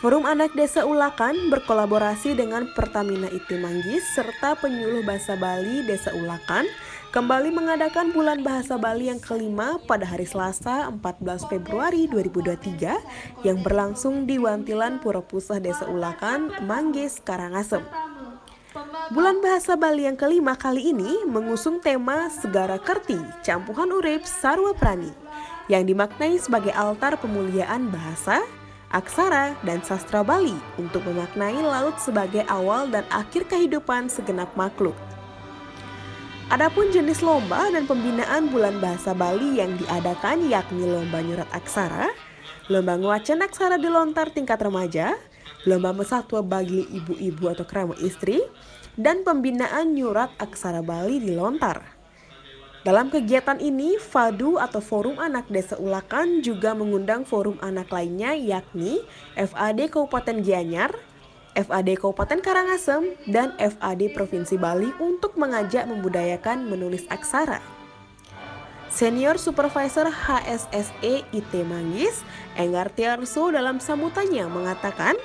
Forum Anak Desa Ulakan berkolaborasi dengan Pertamina IT Manggis serta penyuluh bahasa Bali Desa Ulakan kembali mengadakan Bulan Bahasa Bali yang kelima pada hari Selasa 14 Februari 2023 yang berlangsung di Wantilan Pura Pusah Desa Ulakan, Manggis, Karangasem. Bulan Bahasa Bali yang kelima kali ini mengusung tema Segara Kerti, Campuhan Urip Sarwa Prani yang dimaknai sebagai altar pemuliaan bahasa, aksara, dan sastra Bali untuk memaknai laut sebagai awal dan akhir kehidupan segenap makhluk. Adapun jenis lomba dan pembinaan Bulan Bahasa Bali yang diadakan yakni lomba nyurat aksara, lomba nguacan aksara di lontar tingkat remaja, lomba mesatwa bagi ibu-ibu atau keramu istri, dan pembinaan nyurat aksara Bali di lontar. Dalam kegiatan ini, FADU atau Forum Anak Desa Ulakan juga mengundang forum anak lainnya yakni FAD Kabupaten Gianyar, FAD Kabupaten Karangasem, dan FAD Provinsi Bali untuk mengajak membudayakan menulis aksara. Senior Supervisor HSSE IT Manggis, Enggar Tiarso dalam sambutannya mengatakan,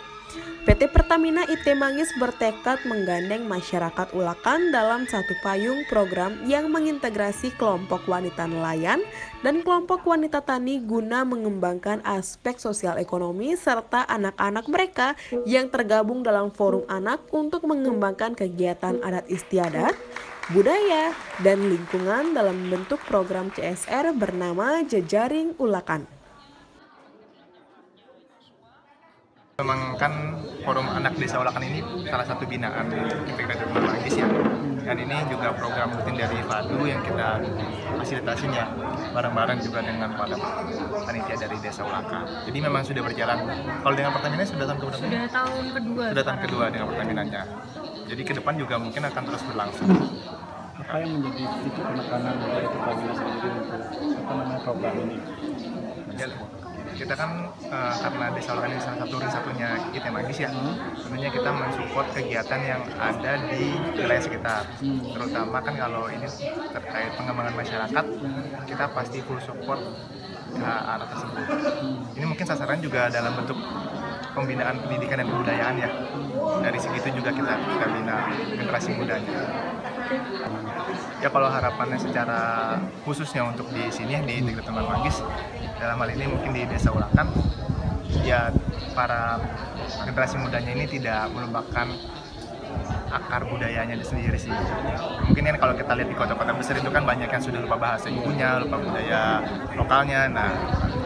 PT Pertamina IT Manggis bertekad menggandeng masyarakat Ulakan dalam satu payung program yang mengintegrasi kelompok wanita nelayan dan kelompok wanita tani guna mengembangkan aspek sosial ekonomi serta anak-anak mereka yang tergabung dalam forum anak untuk mengembangkan kegiatan adat istiadat, budaya, dan lingkungan dalam bentuk program CSR bernama Jejaring Ulakan. Memang kan Forum Anak Desa Ulakan ini salah satu binaan integratif Manggis ya. Dan ini juga program rutin dari FADU yang kita fasilitasin ya, bareng-bareng juga dengan para panitia dari Desa Ulakan. Jadi memang sudah berjalan. Kalau dengan Pertamina sudah tahun keberapa? Sudah tahun kedua. Sudah tahun kedua dengan Pertaminanya. Jadi ke depan juga mungkin akan terus berlangsung. Apa yang menjadi titik penekanan dari Pertamina sendiri untuk program ini? Kita kan karena Desa Ulakan ini salah satu satunya IT Manggis ya, tentunya kita mensupport kegiatan yang ada di wilayah sekitar, terutama kan kalau ini terkait pengembangan masyarakat, kita pasti full support ke arah tersebut. Ini mungkin sasaran juga dalam bentuk pembinaan pendidikan dan kebudayaan ya, dari segitu juga kita bina generasi mudanya. Ya kalau harapannya secara khususnya untuk di sini di Integratif Manggis, dalam hal ini mungkin di Desa Ulakan, ya para generasi mudanya ini tidak melupakan akar budayanya sendiri sih. Mungkin kan kalau kita lihat di kota-kota besar itu kan banyak yang sudah lupa bahasa ibunya, lupa budaya lokalnya. Nah,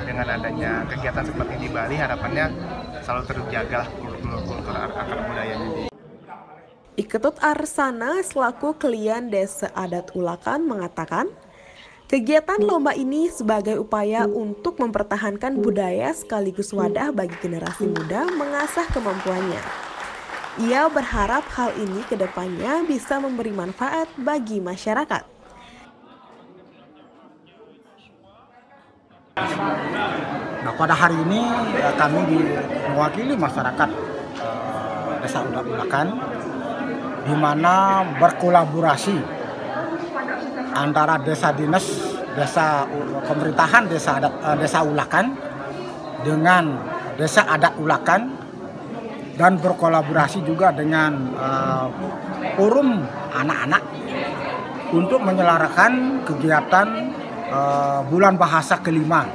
dengan adanya kegiatan seperti di Bali, harapannya selalu terjaga kultur akar budayanya. Iketut Arsana selaku klien Desa Adat Ulakan mengatakan, kegiatan lomba ini sebagai upaya untuk mempertahankan budaya sekaligus wadah bagi generasi muda mengasah kemampuannya. Ia berharap hal ini ke depannya bisa memberi manfaat bagi masyarakat. Nah, pada hari ini kami mewakili masyarakat Desa Ulakan, di mana berkolaborasi antara desa dinas, desa pemerintahan desa Ulakan dengan Desa Adat Ulakan, dan berkolaborasi juga dengan forum anak-anak untuk menyelarakan kegiatan Bulan Bahasa kelima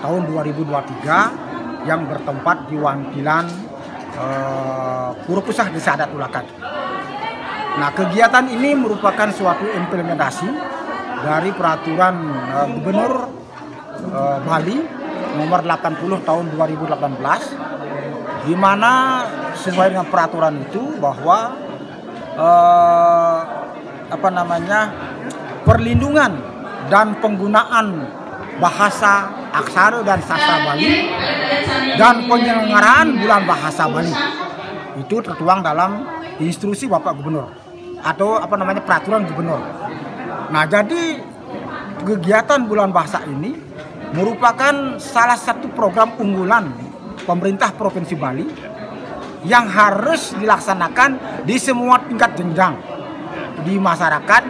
tahun 2023 yang bertempat di Wantilan Pura Pusah Desa Adat Ulakan. Nah, kegiatan ini merupakan suatu implementasi dari peraturan Gubernur Bali nomor 80 tahun 2018, di mana sesuai dengan peraturan itu bahwa perlindungan dan penggunaan bahasa aksara dan sastra Bali dan penyelenggaraan Bulan Bahasa Bali itu tertuang dalam instruksi Bapak Gubernur atau peraturan Gubernur. Nah, jadi kegiatan Bulan Bahasa ini merupakan salah satu program unggulan pemerintah Provinsi Bali yang harus dilaksanakan di semua tingkat jenjang di masyarakat,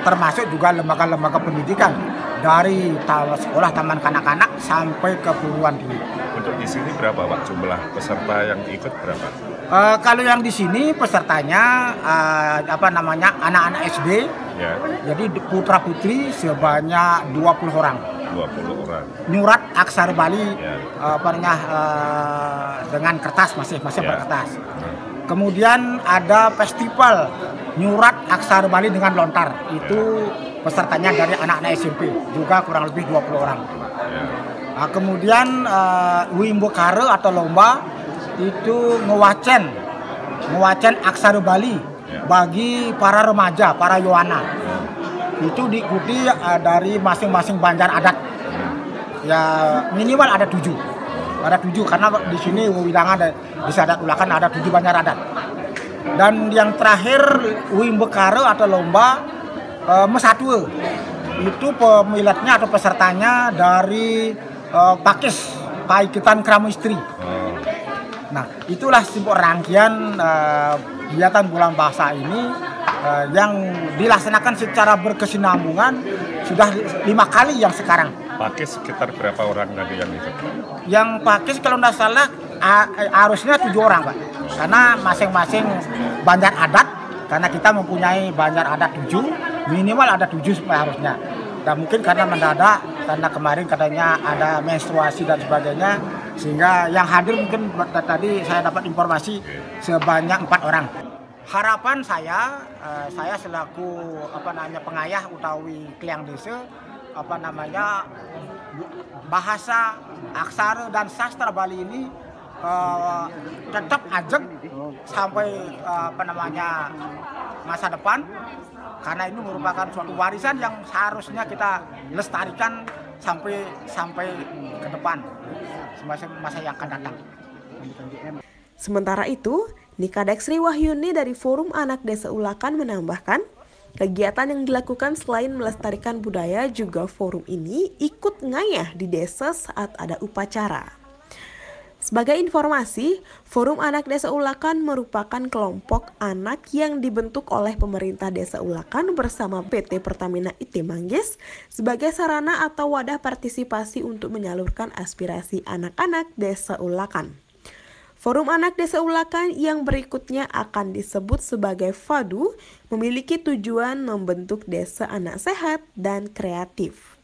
termasuk juga lembaga-lembaga pendidikan dari sekolah taman kanak-kanak sampai ke perguruan tinggi. Untuk di sini berapa Pak jumlah peserta yang ikut berapa? Kalau yang di sini pesertanya anak-anak SD, Ya, jadi putra putri sebanyak 20 orang. 20 orang. Nyurat aksara Bali Ya. dengan kertas masih Ya. berkertas. Kemudian ada festival nyurat aksara Bali dengan lontar. Itu pesertanya dari anak-anak SMP, juga kurang lebih 20 orang. Ya. Nah, kemudian Wimbokare atau lomba itu ngewacen aksara Bali bagi para remaja, para Yohana. Itu diikuti dari masing-masing banjar adat. Ya minimal ada 7. Ada 7 karena di sini Wilangan Desa Adat Ulakan ada 7 banjar adat. Dan yang terakhir Wimbokare atau lomba Mesatue. Itu pemiliknya atau pesertanya dari Pakis, Paikitan Kramu Istri. Nah, itulah sebuah rangkaian kegiatan bulan bahasa ini yang dilaksanakan secara berkesinambungan sudah 5 kali yang sekarang. Pakis sekitar berapa orang tadi yang ikut? Yang Pakis kalau tidak salah harusnya 7 orang, Pak. Karena masing-masing banjar adat, karena kita mempunyai banjar adat 7, minimal ada 7 harusnya. Dan mungkin karena mendadak, karena kemarin katanya ada menstruasi dan sebagainya, sehingga yang hadir mungkin tadi saya dapat informasi sebanyak 4 orang. Harapan saya selaku pengayah utawi kliang desa, bahasa, aksara dan sastra Bali ini tetap ajeg sampai masa depan. Karena ini merupakan suatu warisan yang seharusnya kita lestarikan sampai ke depan masa yang akan datang. Sementara itu, Nikadek Sri Wahyuni dari Forum Anak Desa Ulakan menambahkan, kegiatan yang dilakukan selain melestarikan budaya, juga forum ini ikut ngayah di desa saat ada upacara. Sebagai informasi, Forum Anak Desa Ulakan merupakan kelompok anak yang dibentuk oleh pemerintah Desa Ulakan bersama PT Pertamina IT Manggis sebagai sarana atau wadah partisipasi untuk menyalurkan aspirasi anak-anak Desa Ulakan. Forum Anak Desa Ulakan yang berikutnya akan disebut sebagai FADU memiliki tujuan membentuk desa anak sehat dan kreatif.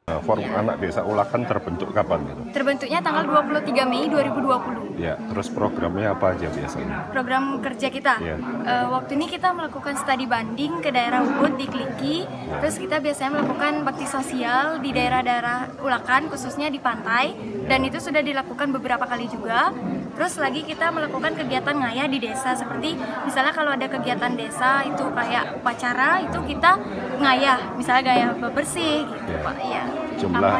Forum Anak Desa Ulakan terbentuk kapan itu? Terbentuknya tanggal 23 Mei 2020. Ya, terus programnya apa aja biasanya? Program kerja kita. Ya. Waktu ini kita melakukan studi banding ke daerah Ubud di Kliki. Terus kita biasanya melakukan bakti sosial di daerah-daerah Ulakan, khususnya di pantai. Dan itu sudah dilakukan beberapa kali juga. Terus lagi kita melakukan kegiatan ngayah di desa, seperti misalnya kalau ada kegiatan desa itu kayak upacara, itu kita ngayah, misalnya gaya bebersih gitu, Pak. Iya. Jumlah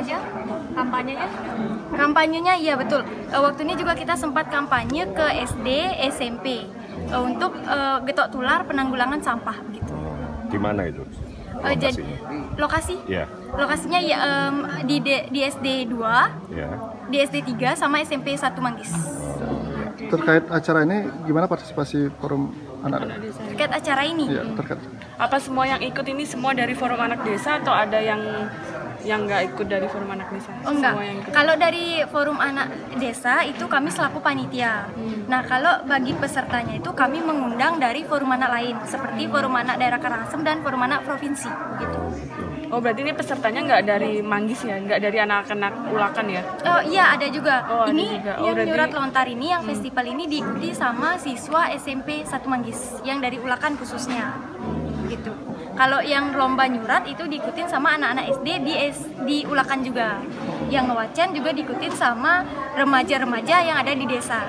Kampanyenya iya betul. Waktu ini juga kita sempat kampanye ke SD, SMP untuk getok tular penanggulangan sampah gitu. Di mana itu? Jadi lokasi? Ya. Lokasinya ya di SD 2, Ya. di SD 3 sama SMP 1 Manggis. Terkait acara ini, gimana partisipasi Forum Anak Desa? Terkait acara ini? Ya, terkait. Apa semua yang ikut ini semua dari Forum Anak Desa atau ada yang nggak ikut dari Forum Anak Desa? Oh enggak, Semua yang ikut. kalau dari Forum Anak Desa itu kami selaku panitia. Nah kalau bagi pesertanya itu kami mengundang dari forum anak lain, seperti Forum Anak Daerah Karangasem dan Forum Anak Provinsi gitu. Oh berarti ini pesertanya nggak dari Manggis ya? Nggak dari anak-anak Ulakan ya? Oh iya ada juga. Oh, ada Ini juga. Oh, yang berarti- nyurat lontar ini, yang festival ini diikuti sama siswa SMP 1 Manggis yang dari Ulakan khususnya gitu. Kalau yang lomba nyurat itu diikutin sama anak-anak SD di Ulakan juga. Yang ngewacen juga diikutin sama remaja-remaja yang ada di desa.